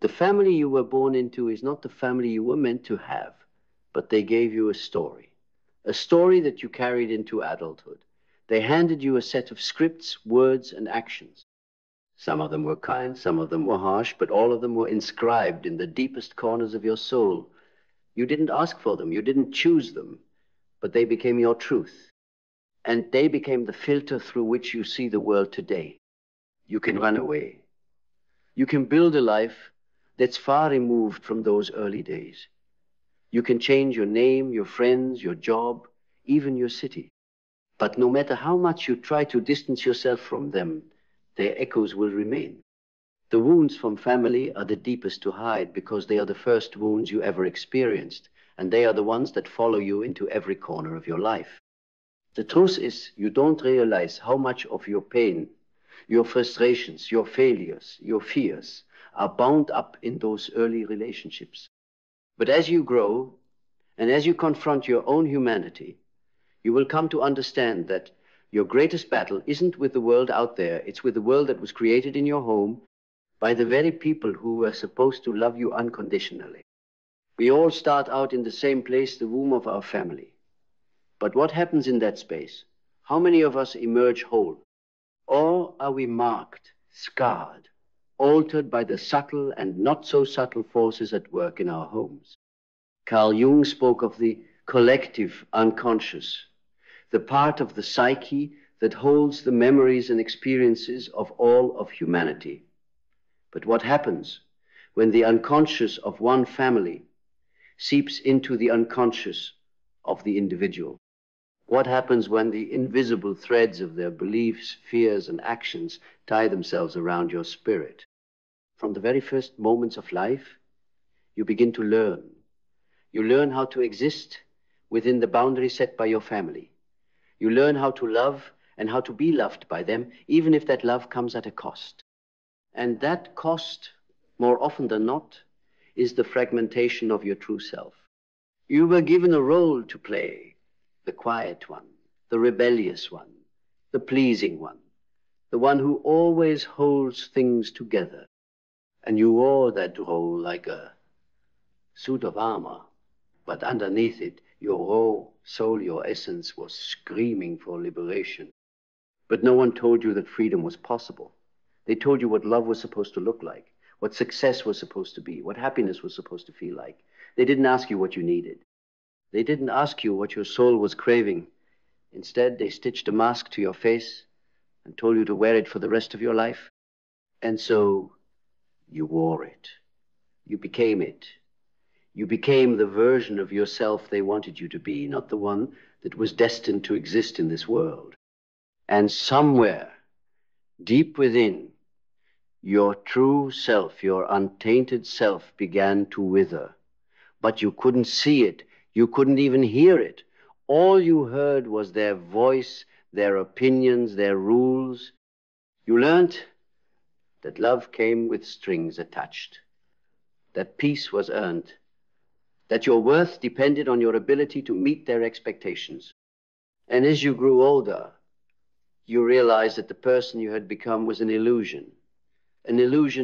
The family you were born into is not the family you were meant to have, but they gave you a story that you carried into adulthood. They handed you a set of scripts, words, and actions. Some of them were kind, some of them were harsh, but all of them were inscribed in the deepest corners of your soul. You didn't ask for them, you didn't choose them, but they became your truth. And they became the filter through which you see the world today. You can run away. You can build a life that's far removed from those early days. You can change your name, your friends, your job, even your city. But no matter how much you try to distance yourself from them, their echoes will remain. The wounds from family are the deepest to hide because they are the first wounds you ever experienced, and they are the ones that follow you into every corner of your life. The truth is, you don't realize how much of your pain, your frustrations, your failures, your fears are bound up in those early relationships. But as you grow, and as you confront your own humanity, you will come to understand that your greatest battle isn't with the world out there, it's with the world that was created in your home by the very people who were supposed to love you unconditionally. We all start out in the same place, the womb of our family. But what happens in that space? How many of us emerge whole? Or are we marked, scarred, altered by the subtle and not so subtle forces at work in our homes? Carl Jung spoke of the collective unconscious, the part of the psyche that holds the memories and experiences of all of humanity. But what happens when the unconscious of one family seeps into the unconscious of the individual? What happens when the invisible threads of their beliefs, fears, and actions tie themselves around your spirit? From the very first moments of life, you begin to learn. You learn how to exist within the boundary set by your family. You learn how to love and how to be loved by them, even if that love comes at a cost. And that cost, more often than not, is the fragmentation of your true self. You were given a role to play, the quiet one, the rebellious one, the pleasing one, the one who always holds things together. And you wore that role like a suit of armor, but underneath it, your raw soul, your essence was screaming for liberation. But no one told you that freedom was possible. They told you what love was supposed to look like, what success was supposed to be, what happiness was supposed to feel like. They didn't ask you what you needed. They didn't ask you what your soul was craving. Instead, they stitched a mask to your face and told you to wear it for the rest of your life. And so you wore it. You became it. You became the version of yourself they wanted you to be, not the one that was destined to exist in this world. And somewhere, deep within, your true self, your untainted self, began to wither. But you couldn't see it. You couldn't even hear it. All you heard was their voice, their opinions, their rules. You learned that love came with strings attached, that peace was earned, that your worth depended on your ability to meet their expectations. And as you grew older, you realized that the person you had become was an illusion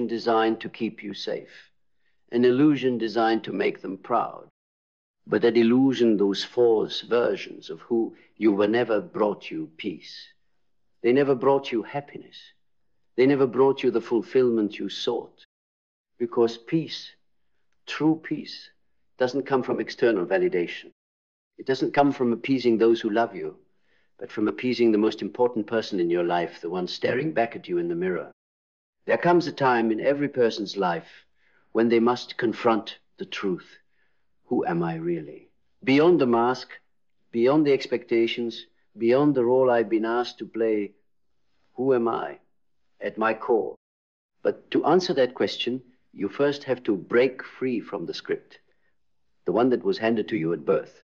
designed to keep you safe, an illusion designed to make them proud. But that illusion, those false versions of who you were, never brought you peace. They never brought you happiness. They never brought you the fulfillment you sought. Because peace, true peace, doesn't come from external validation. It doesn't come from appeasing those who love you, but from appeasing the most important person in your life, the one staring back at you in the mirror. There comes a time in every person's life when they must confront the truth. Who am I really? Beyond the mask, beyond the expectations, beyond the role I've been asked to play, who am I at my core? But to answer that question, you first have to break free from the script, the one that was handed to you at birth,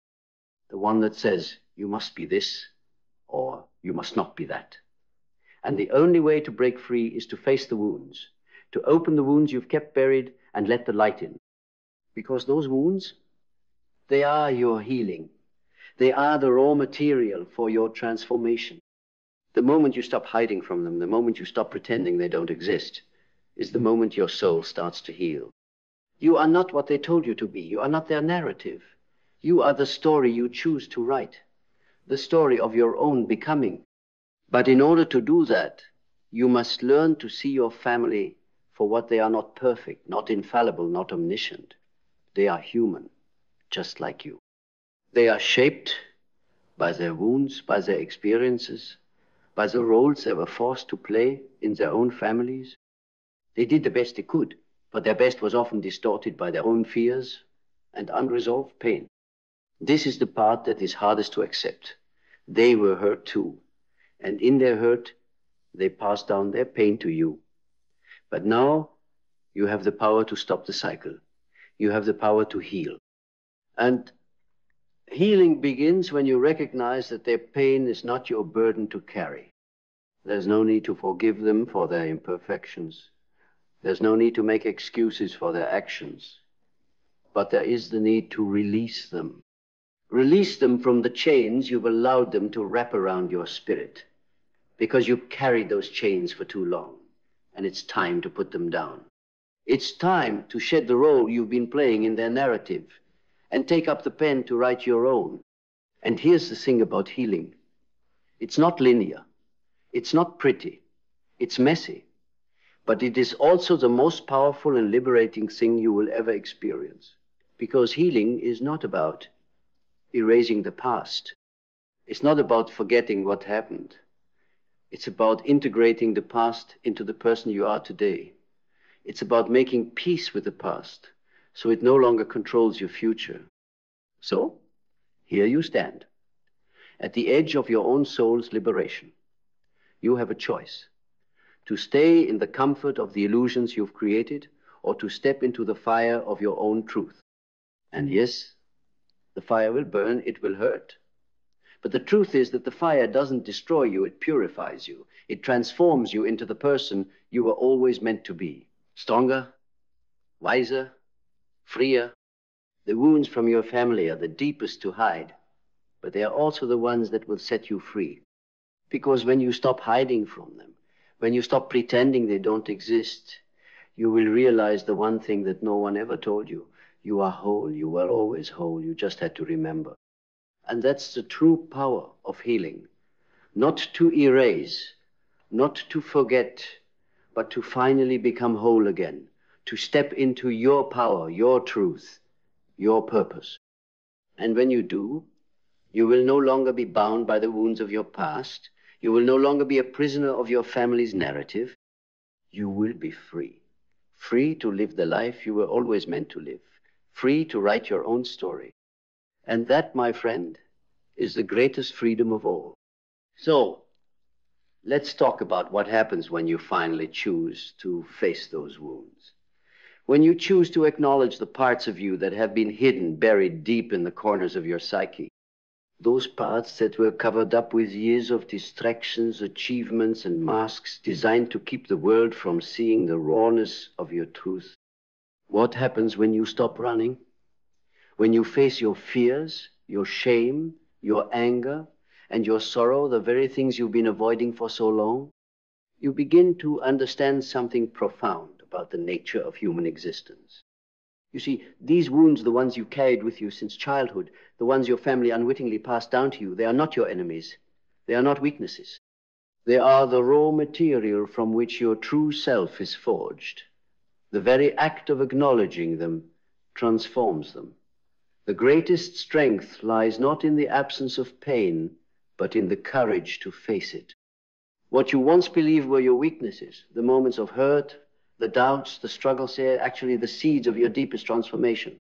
the one that says you must be this or you must not be that. And the only way to break free is to face the wounds, to open the wounds you've kept buried and let the light in. Because those wounds, they are your healing. They are the raw material for your transformation. The moment you stop hiding from them, the moment you stop pretending they don't exist, is the moment your soul starts to heal. You are not what they told you to be. You are not their narrative. You are the story you choose to write, the story of your own becoming. But in order to do that, you must learn to see your family for what they are: not perfect, not infallible, not omniscient. They are human, just like you. They are shaped by their wounds, by their experiences, by the roles they were forced to play in their own families. They did the best they could, but their best was often distorted by their own fears and unresolved pain. This is the part that is hardest to accept. They were hurt too, and in their hurt, they passed down their pain to you. But now you have the power to stop the cycle. You have the power to heal. And healing begins when you recognize that their pain is not your burden to carry. There's no need to forgive them for their imperfections. There's no need to make excuses for their actions. But there is the need to release them. Release them from the chains you've allowed them to wrap around your spirit, because you've carried those chains for too long, and it's time to put them down. It's time to shed the role you've been playing in their narrative and take up the pen to write your own. And here's the thing about healing. It's not linear. It's not pretty. It's messy. But it is also the most powerful and liberating thing you will ever experience. Because healing is not about erasing the past. It's not about forgetting what happened. It's about integrating the past into the person you are today. It's about making peace with the past so it no longer controls your future. So, here you stand, at the edge of your own soul's liberation. You have a choice: to stay in the comfort of the illusions you've created, or to step into the fire of your own truth. And yes, the fire will burn, it will hurt. But the truth is that the fire doesn't destroy you, it purifies you. It transforms you into the person you were always meant to be. Stronger, wiser, freer. The wounds from your family are the deepest to hide, but they are also the ones that will set you free. Because when you stop hiding from them, when you stop pretending they don't exist, you will realize the one thing that no one ever told you. You are whole. You were always whole. You just had to remember. And that's the true power of healing. Not to erase, not to forget, but to finally become whole again. To step into your power, your truth, your purpose. And when you do, you will no longer be bound by the wounds of your past. You will no longer be a prisoner of your family's narrative. You will be free. Free to live the life you were always meant to live. Free to write your own story. And that, my friend, is the greatest freedom of all. So, let's talk about what happens when you finally choose to face those wounds. When you choose to acknowledge the parts of you that have been hidden, buried deep in the corners of your psyche. Those parts that were covered up with years of distractions, achievements, and masks designed to keep the world from seeing the rawness of your truth. What happens when you stop running? When you face your fears, your shame, your anger, and your sorrow, the very things you've been avoiding for so long, you begin to understand something profound about the nature of human existence. You see, these wounds, the ones you carried with you since childhood, the ones your family unwittingly passed down to you, they are not your enemies. They are not weaknesses. They are the raw material from which your true self is forged. The very act of acknowledging them transforms them. The greatest strength lies not in the absence of pain, but in the courage to face it. What you once believed were your weaknesses, the moments of hurt, the doubts, the struggles, are actually the seeds of your deepest transformation.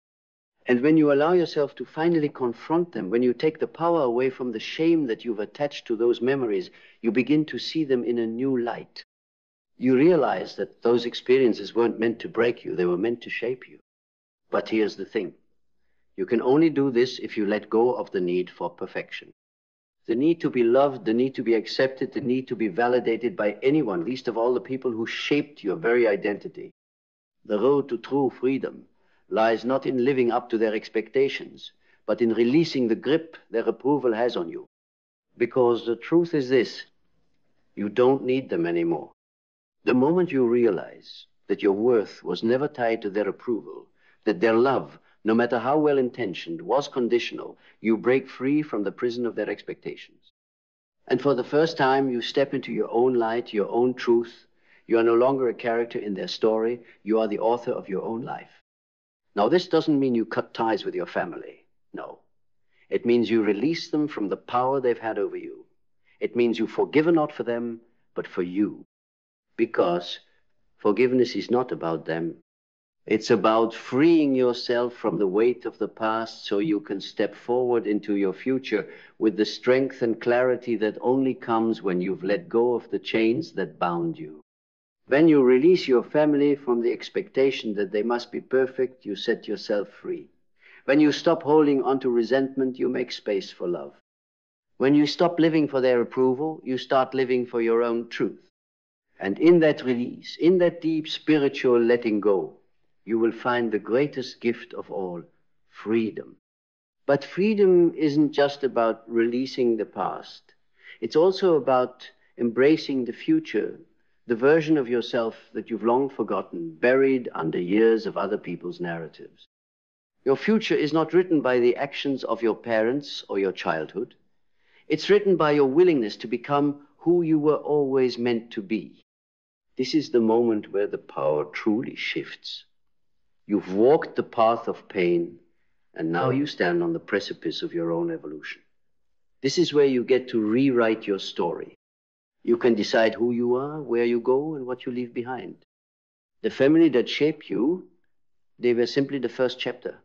And when you allow yourself to finally confront them, when you take the power away from the shame that you've attached to those memories, you begin to see them in a new light. You realize that those experiences weren't meant to break you, they were meant to shape you. But here's the thing. You can only do this if you let go of the need for perfection. The need to be loved, the need to be accepted, the need to be validated by anyone, least of all the people who shaped your very identity. The road to true freedom lies not in living up to their expectations, but in releasing the grip their approval has on you. Because the truth is this: you don't need them anymore. The moment you realize that your worth was never tied to their approval, that their love, no matter how well intentioned, was conditional, you break free from the prison of their expectations. And for the first time, you step into your own light, your own truth. You are no longer a character in their story. You are the author of your own life. Now, this doesn't mean you cut ties with your family. No. It means you release them from the power they've had over you. It means you forgive not for them, but for you. Because forgiveness is not about them. It's about freeing yourself from the weight of the past so you can step forward into your future with the strength and clarity that only comes when you've let go of the chains that bound you. When you release your family from the expectation that they must be perfect, you set yourself free. When you stop holding onto resentment, you make space for love. When you stop living for their approval, you start living for your own truth. And in that release, in that deep spiritual letting go, you will find the greatest gift of all, freedom. But freedom isn't just about releasing the past. It's also about embracing the future, the version of yourself that you've long forgotten, buried under years of other people's narratives. Your future is not written by the actions of your parents or your childhood. It's written by your willingness to become who you were always meant to be. This is the moment where the power truly shifts. You've walked the path of pain, and now you stand on the precipice of your own evolution. This is where you get to rewrite your story. You can decide who you are, where you go, and what you leave behind. The family that shaped you, they were simply the first chapter.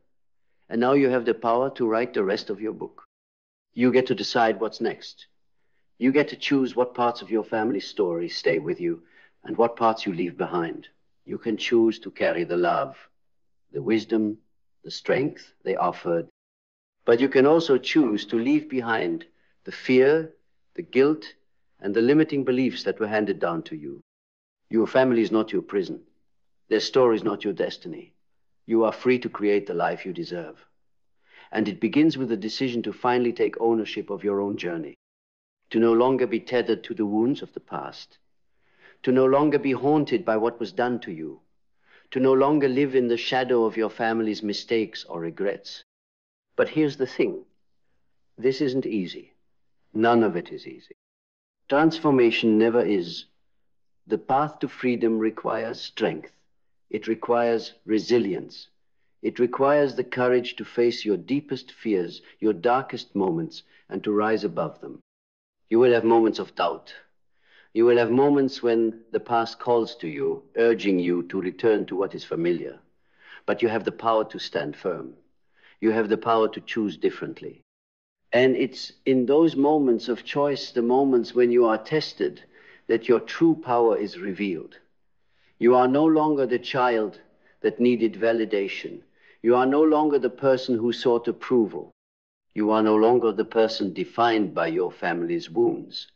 And now you have the power to write the rest of your book. You get to decide what's next. You get to choose what parts of your family's story stay with you and what parts you leave behind. You can choose to carry the love, the wisdom, the strength they offered. But you can also choose to leave behind the fear, the guilt, and the limiting beliefs that were handed down to you. Your family is not your prison. Their story is not your destiny. You are free to create the life you deserve. And it begins with the decision to finally take ownership of your own journey, to no longer be tethered to the wounds of the past, to no longer be haunted by what was done to you, to no longer live in the shadow of your family's mistakes or regrets. But here's the thing. This isn't easy. None of it is easy. Transformation never is. The path to freedom requires strength. It requires resilience. It requires the courage to face your deepest fears, your darkest moments, and to rise above them. You will have moments of doubt. You will have moments when the past calls to you, urging you to return to what is familiar. But you have the power to stand firm. You have the power to choose differently. And it's in those moments of choice, the moments when you are tested, that your true power is revealed. You are no longer the child that needed validation. You are no longer the person who sought approval. You are no longer the person defined by your family's wounds.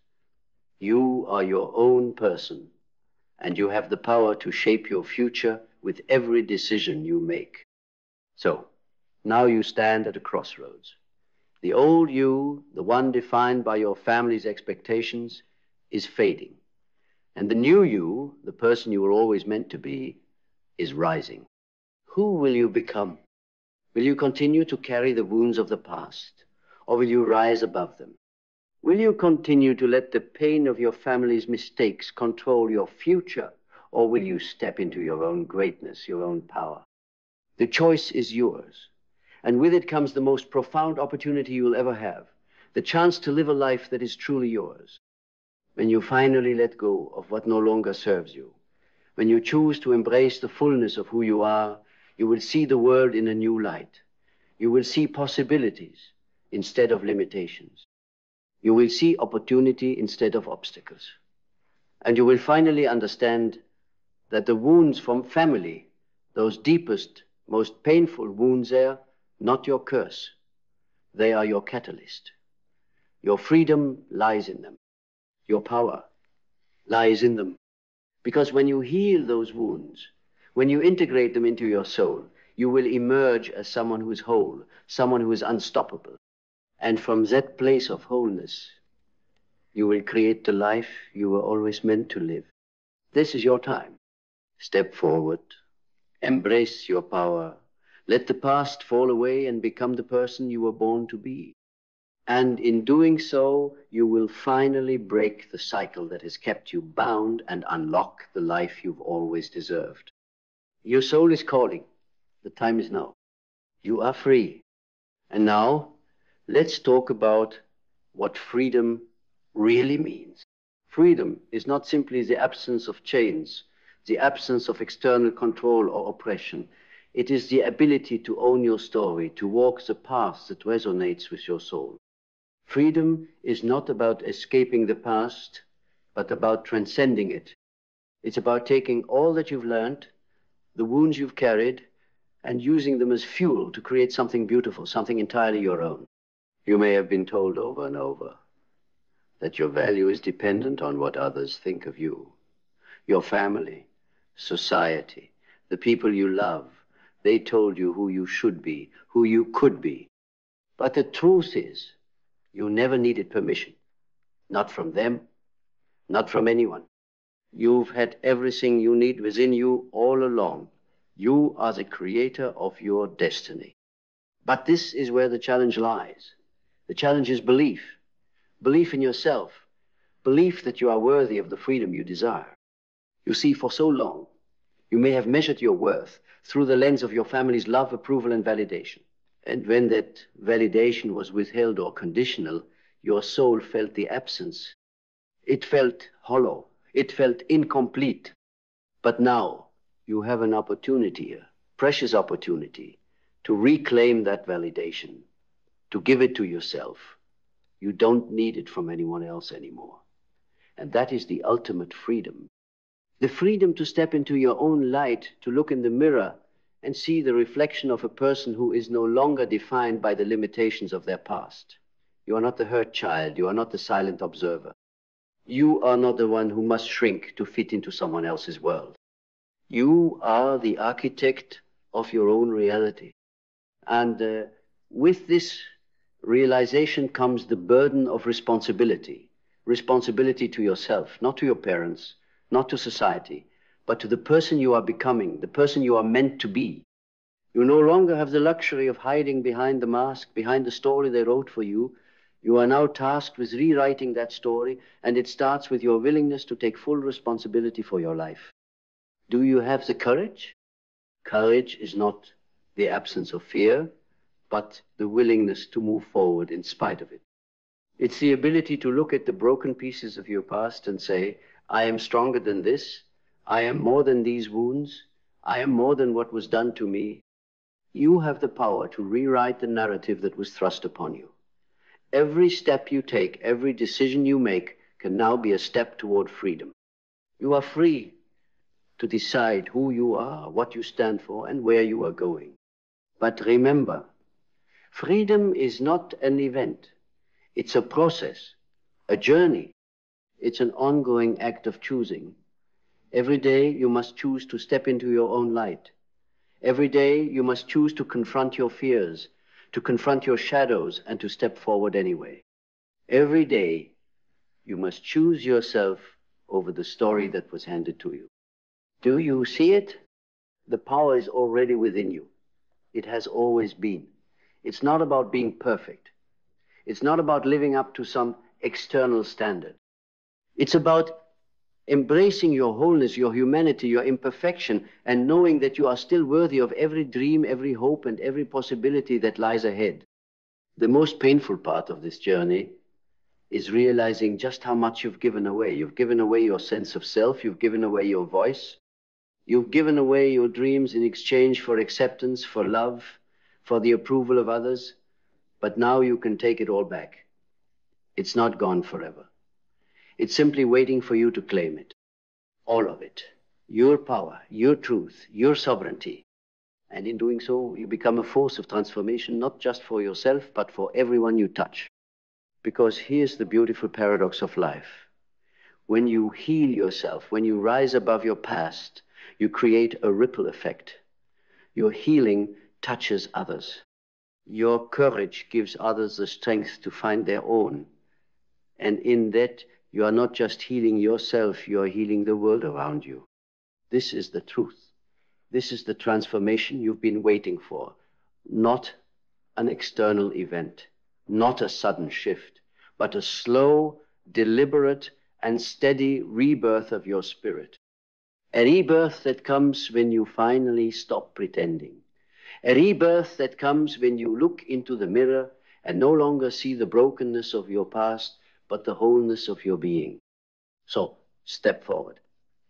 You are your own person, and you have the power to shape your future with every decision you make. So, now you stand at a crossroads. The old you, the one defined by your family's expectations, is fading. And the new you, the person you were always meant to be, is rising. Who will you become? Will you continue to carry the wounds of the past, or will you rise above them? Will you continue to let the pain of your family's mistakes control your future, or will you step into your own greatness, your own power? The choice is yours, and with it comes the most profound opportunity you'll ever have, the chance to live a life that is truly yours. When you finally let go of what no longer serves you, when you choose to embrace the fullness of who you are, you will see the world in a new light. You will see possibilities instead of limitations. You will see opportunity instead of obstacles. And you will finally understand that the wounds from family, those deepest, most painful wounds there, not your curse. They are your catalyst. Your freedom lies in them. Your power lies in them. Because when you heal those wounds, when you integrate them into your soul, you will emerge as someone who is whole, someone who is unstoppable. And from that place of wholeness, you will create the life you were always meant to live. This is your time. Step forward, embrace your power, Let the past fall away and become the person you were born to be. And in doing so, you will finally break the cycle that has kept you bound and unlock the life you've always deserved. Your soul is calling. The time is now. You are free. And now, let's talk about what freedom really means. Freedom is not simply the absence of chains, the absence of external control or oppression. It is the ability to own your story, to walk the path that resonates with your soul. Freedom is not about escaping the past, but about transcending it. It's about taking all that you've learned, the wounds you've carried, and using them as fuel to create something beautiful, something entirely your own. You may have been told over and over that your value is dependent on what others think of you. Your family, society, the people you love, they told you who you should be, who you could be. But the truth is, you never needed permission. Not from them, not from anyone. You've had everything you need within you all along. You are the creator of your destiny. But this is where the challenge lies. The challenge is belief. Belief in yourself. Belief that you are worthy of the freedom you desire. You see, for so long, you may have measured your worth through the lens of your family's love, approval, and validation. And when that validation was withheld or conditional, your soul felt the absence. It felt hollow. It felt incomplete. But now you have an opportunity, a precious opportunity, to reclaim that validation, to give it to yourself. You don't need it from anyone else anymore. And that is the ultimate freedom. The freedom to step into your own light, to look in the mirror and see the reflection of a person who is no longer defined by the limitations of their past. You are not the hurt child. You are not the silent observer. You are not the one who must shrink to fit into someone else's world. You are the architect of your own reality. And with this realization comes the burden of responsibility. Responsibility to yourself, not to your parents, not to society, but to the person you are becoming, the person you are meant to be. You no longer have the luxury of hiding behind the mask, behind the story they wrote for you. You are now tasked with rewriting that story, and it starts with your willingness to take full responsibility for your life. Do you have the courage? Courage is not the absence of fear, but the willingness to move forward in spite of it. It's the ability to look at the broken pieces of your past and say, I am stronger than this. I am more than these wounds. I am more than what was done to me. You have the power to rewrite the narrative that was thrust upon you. Every step you take, every decision you make can now be a step toward freedom. You are free to decide who you are, what you stand for, and where you are going. But remember, freedom is not an event. It's a process, a journey. It's an ongoing act of choosing. Every day you must choose to step into your own light. Every day you must choose to confront your fears, to confront your shadows, and to step forward anyway. Every day you must choose yourself over the story that was handed to you. Do you see it? The power is already within you. It has always been. It's not about being perfect. It's not about living up to some external standard. It's about embracing your wholeness, your humanity, your imperfection, and knowing that you are still worthy of every dream, every hope, and every possibility that lies ahead. The most painful part of this journey is realizing just how much you've given away. You've given away your sense of self. You've given away your voice. You've given away your dreams in exchange for acceptance, for love, for the approval of others. But now you can take it all back. It's not gone forever. It's simply waiting for you to claim it. All of it. Your power, your truth, your sovereignty. And in doing so, you become a force of transformation, not just for yourself, but for everyone you touch. Because here's the beautiful paradox of life. When you heal yourself, when you rise above your past, you create a ripple effect. Your healing touches others. Your courage gives others the strength to find their own. And in that, you are not just healing yourself, you are healing the world around you. This is the truth. This is the transformation you've been waiting for, not an external event, not a sudden shift, but a slow, deliberate, and steady rebirth of your spirit. A rebirth that comes when you finally stop pretending. A rebirth that comes when you look into the mirror and no longer see the brokenness of your past, but the wholeness of your being. So, step forward.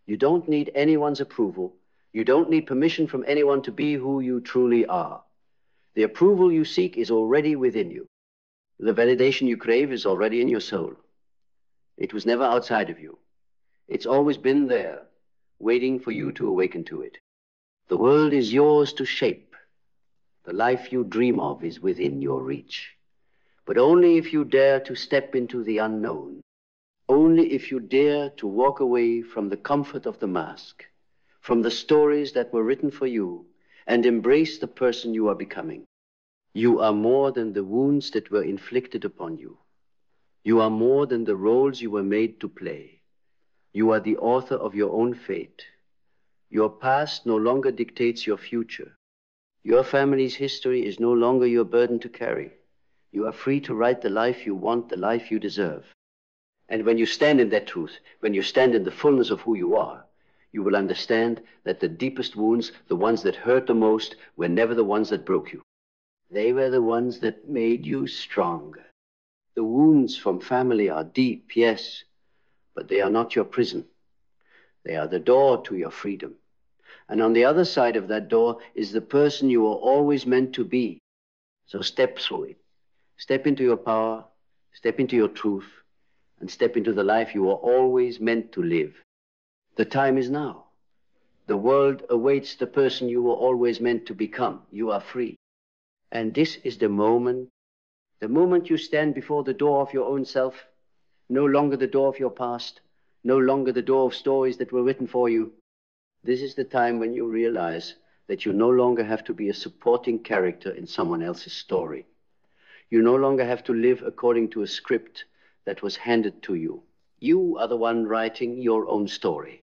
You don't need anyone's approval. You don't need permission from anyone to be who you truly are. The approval you seek is already within you. The validation you crave is already in your soul. It was never outside of you. It's always been there, waiting for you to awaken to it. The world is yours to shape. The life you dream of is within your reach. But only if you dare to step into the unknown. Only if you dare to walk away from the comfort of the mask, from the stories that were written for you, and embrace the person you are becoming. You are more than the wounds that were inflicted upon you. You are more than the roles you were made to play. You are the author of your own fate. Your past no longer dictates your future. Your family's history is no longer your burden to carry. You are free to write the life you want, the life you deserve. And when you stand in that truth, when you stand in the fullness of who you are, you will understand that the deepest wounds, the ones that hurt the most, were never the ones that broke you. They were the ones that made you stronger. The wounds from family are deep, yes, but they are not your prison. They are the door to your freedom. And on the other side of that door is the person you are always meant to be. So step through it. Step into your power, step into your truth, and step into the life you are always meant to live. The time is now. The world awaits the person you were always meant to become. You are free. And this is the moment you stand before the door of your own self, no longer the door of your past, no longer the door of stories that were written for you. This is the time when you realize that you no longer have to be a supporting character in someone else's story. You no longer have to live according to a script that was handed to you. You are the one writing your own story.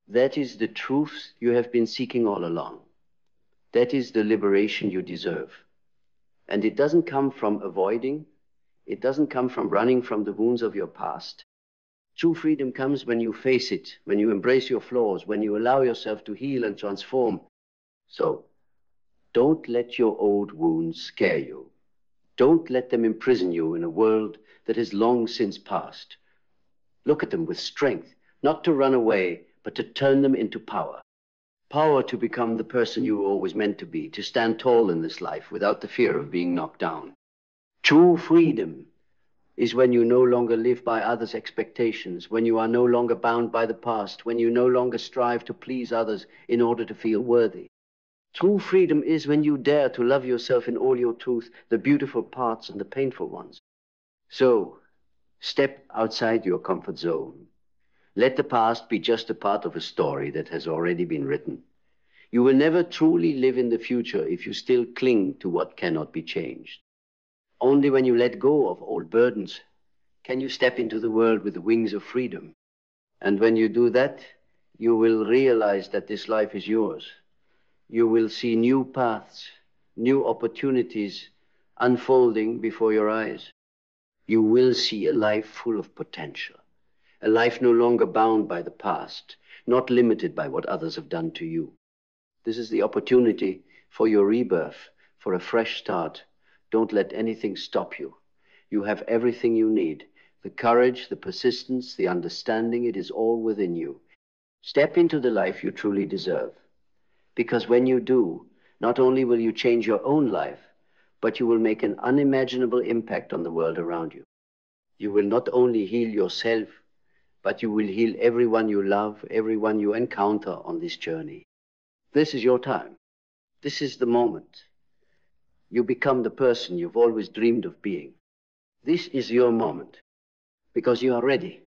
That is the truth you have been seeking all along. That is the liberation you deserve. And it doesn't come from avoiding. It doesn't come from running from the wounds of your past. True freedom comes when you face it, when you embrace your flaws, when you allow yourself to heal and transform. So, don't let your old wounds scare you. Don't let them imprison you in a world that has long since passed. Look at them with strength, not to run away, but to turn them into power. Power to become the person you were always meant to be, to stand tall in this life without the fear of being knocked down. True freedom is when you no longer live by others' expectations, when you are no longer bound by the past, when you no longer strive to please others in order to feel worthy. True freedom is when you dare to love yourself in all your truth, the beautiful parts and the painful ones. So, step outside your comfort zone. Let the past be just a part of a story that has already been written. You will never truly live in the future if you still cling to what cannot be changed. Only when you let go of old burdens can you step into the world with the wings of freedom. And when you do that, you will realize that this life is yours. You will see new paths, new opportunities unfolding before your eyes. You will see a life full of potential, a life no longer bound by the past, not limited by what others have done to you. This is the opportunity for your rebirth, for a fresh start. Don't let anything stop you. You have everything you need. The courage, the persistence, the understanding, it is all within you. Step into the life you truly deserve. Because when you do, not only will you change your own life, but you will make an unimaginable impact on the world around you. You will not only heal yourself, but you will heal everyone you love, everyone you encounter on this journey. This is your time. This is the moment. You become the person you've always dreamed of being. This is your moment, because you are ready.